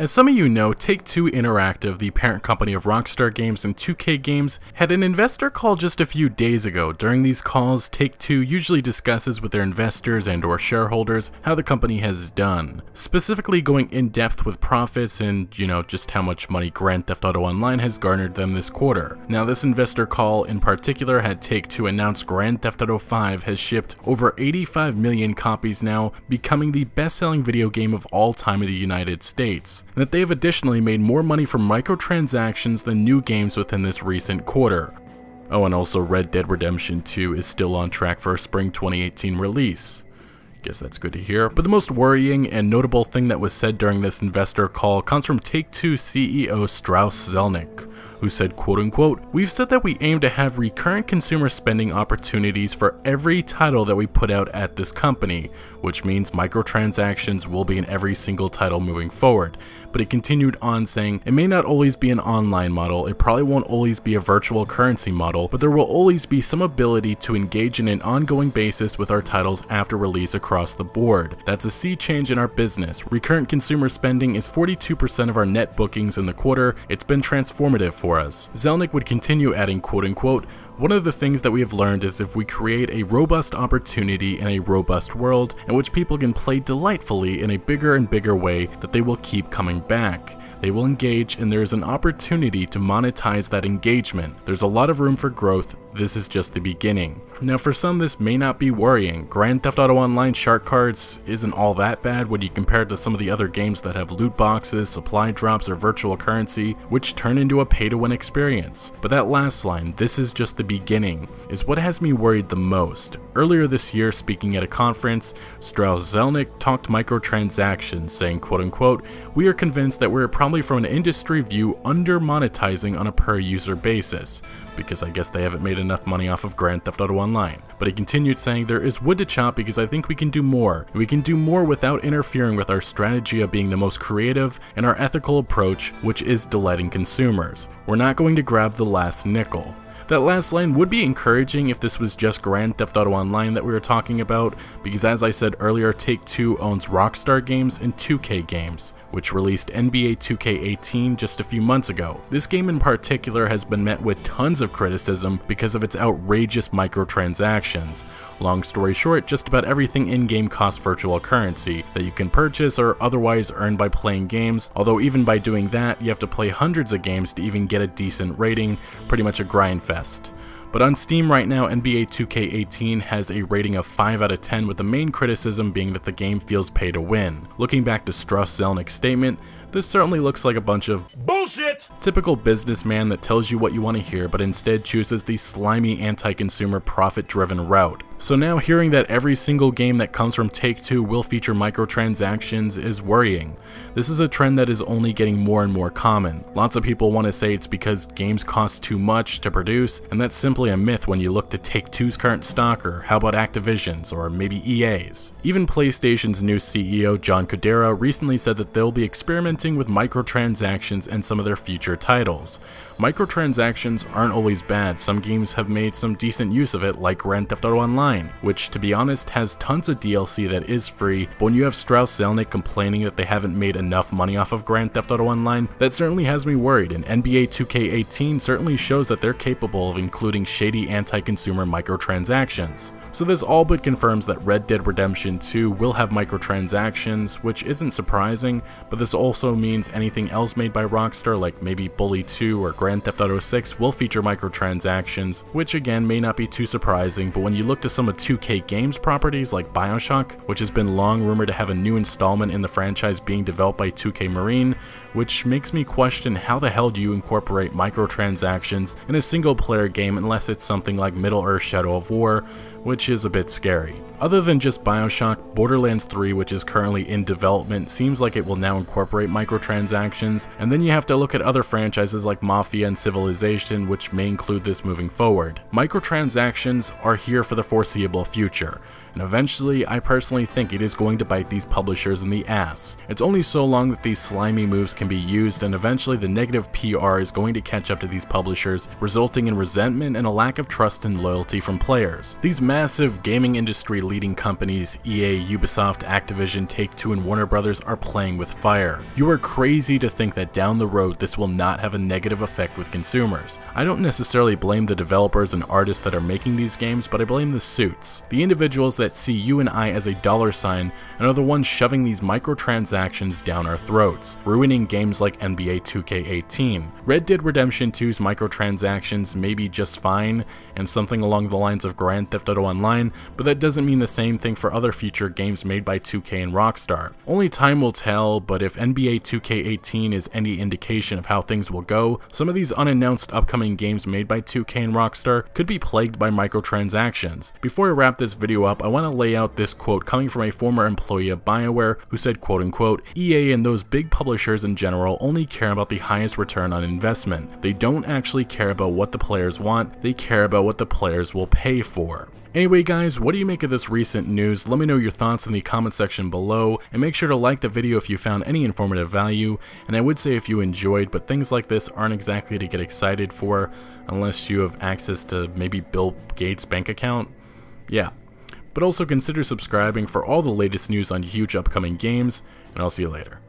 As some of you know, Take-Two Interactive, the parent company of Rockstar Games and 2K Games, had an investor call just a few days ago. During these calls, Take-Two usually discusses with their investors and or shareholders how the company has done, specifically going in depth with profits and, just how much money Grand Theft Auto Online has garnered them this quarter. Now, this investor call in particular had Take-Two announce Grand Theft Auto 5 has shipped over 85 million copies now, becoming the best-selling video game of all time in the United States. And that they have additionally made more money from microtransactions than new games within this recent quarter. Oh, and also Red Dead Redemption 2 is still on track for a spring 2018 release. Guess that's good to hear. But the most worrying and notable thing that was said during this investor call comes from Take-Two CEO Strauss Zelnick, who said, quote unquote, "We've said that we aim to have recurrent consumer spending opportunities for every title that we put out at this company, which means microtransactions will be in every single title moving forward." But he continued on saying, "It may not always be an online model, it probably won't always be a virtual currency model, but there will always be some ability to engage in an ongoing basis with our titles after release across the board. That's a sea change in our business. Recurrent consumer spending is 42% of our net bookings in the quarter. It's been transformative for us." Zelnick would continue adding, quote unquote, "One of the things that we have learned is if we create a robust opportunity in a robust world in which people can play delightfully in a bigger and bigger way, that they will keep coming back. They will engage, and there is an opportunity to monetize that engagement. There's a lot of room for growth. This is just the beginning." Now, for some, this may not be worrying. Grand Theft Auto Online shark cards isn't all that bad when you compare it to some of the other games that have loot boxes, supply drops, or virtual currency, which turn into a pay-to-win experience. But that last line, "this is just the beginning," is what has me worried the most. Earlier this year, speaking at a conference, Strauss Zelnick talked microtransactions, saying, quote unquote, "We are convinced that we're probably from an industry view under-monetizing on a per-user basis," because I guess they haven't made enough money off of Grand Theft Auto Online. But he continued saying, "There is wood to chop because I think we can do more. We can do more without interfering with our strategy of being the most creative and our ethical approach, which is delighting consumers. We're not going to grab the last nickel." That last line would be encouraging if this was just Grand Theft Auto Online that we were talking about, because as I said earlier, Take-Two owns Rockstar Games and 2K Games, which released NBA 2K18 just a few months ago. This game in particular has been met with tons of criticism because of its outrageous microtransactions. Long story short, just about everything in-game costs virtual currency that you can purchase or otherwise earn by playing games, although even by doing that, you have to play hundreds of games to even get a decent rating, pretty much a grind fest. But on Steam right now, NBA 2K18 has a rating of 5 out of 10, with the main criticism being that the game feels pay to win. Looking back to Strauss Zelnick's statement, this certainly looks like a bunch of bullshit! Typical businessman that tells you what you want to hear, but instead chooses the slimy anti-consumer profit-driven route. So now hearing that every single game that comes from Take-Two will feature microtransactions is worrying. This is a trend that is only getting more and more common. Lots of people want to say it's because games cost too much to produce, and that's simply a myth when you look to Take-Two's current stock, or how about Activision's, or maybe EA's. Even PlayStation's new CEO John Codera recently said that they'll be experimenting with microtransactions in some of their future titles. Microtransactions aren't always bad. Some games have made some decent use of it, like Grand Theft Auto Online, which to be honest has tons of DLC that is free, but when you have Strauss Zelnick complaining that they haven't made enough money off of Grand Theft Auto Online, that certainly has me worried, and NBA 2K18 certainly shows that they're capable of including shady anti-consumer microtransactions. So this all but confirms that Red Dead Redemption 2 will have microtransactions, which isn't surprising, but this also means anything else made by Rockstar, like maybe Bully 2 or Grand Theft Auto 6, will feature microtransactions, which again may not be too surprising, but when you look to some of 2K Games properties like BioShock, which has been long rumored to have a new installment in the franchise being developed by 2K Marine, which makes me question how the hell do you incorporate microtransactions in a single player game unless it's something like Middle-earth Shadow of War, which is a bit scary. Other than just BioShock, Borderlands 3, which is currently in development, seems like it will now incorporate microtransactions, and then you have to look at other franchises like Mafia and Civilization, which may include this moving forward. Microtransactions are here for the foreseeable future, and eventually I personally think it is going to bite these publishers in the ass. It's only so long that these slimy moves can be used, and eventually the negative PR is going to catch up to these publishers, resulting in resentment and a lack of trust and loyalty from players. These massive gaming industry leading companies, EA, Ubisoft, Activision, TakeTwo, and Warner Brothers are playing with fire. You are crazy to think that down the road this will not have a negative effect with consumers. I don't necessarily blame the developers and artists that are making these games, but I blame the suits. The individuals that see you and I as a dollar sign and are the ones shoving these microtransactions down our throats, ruining games like NBA 2K18. Red Dead Redemption 2's microtransactions may be just fine, and something along the lines of Grand Theft Auto Online, but that doesn't mean the same thing for other future games made by 2K and Rockstar. Only time will tell, but if NBA 2K18 is any indication of how things will go, some of these unannounced upcoming games made by 2K and Rockstar could be plagued by microtransactions. Before I wrap this video up, I want to lay out this quote coming from a former employee of BioWare who said, quote unquote, "EA and those big publishers in general only care about the highest return on investment. They don't actually care about what the players want, they care about what the players will pay for." Anyway guys, what do you make of this recent news? Let me know your thoughts in the comment section below, and make sure to like the video if you found any informative value, and I would say if you enjoyed, but things like this aren't exactly to get excited for, unless you have access to maybe Bill Gates' bank account. Yeah. But also consider subscribing for all the latest news on huge upcoming games, and I'll see you later.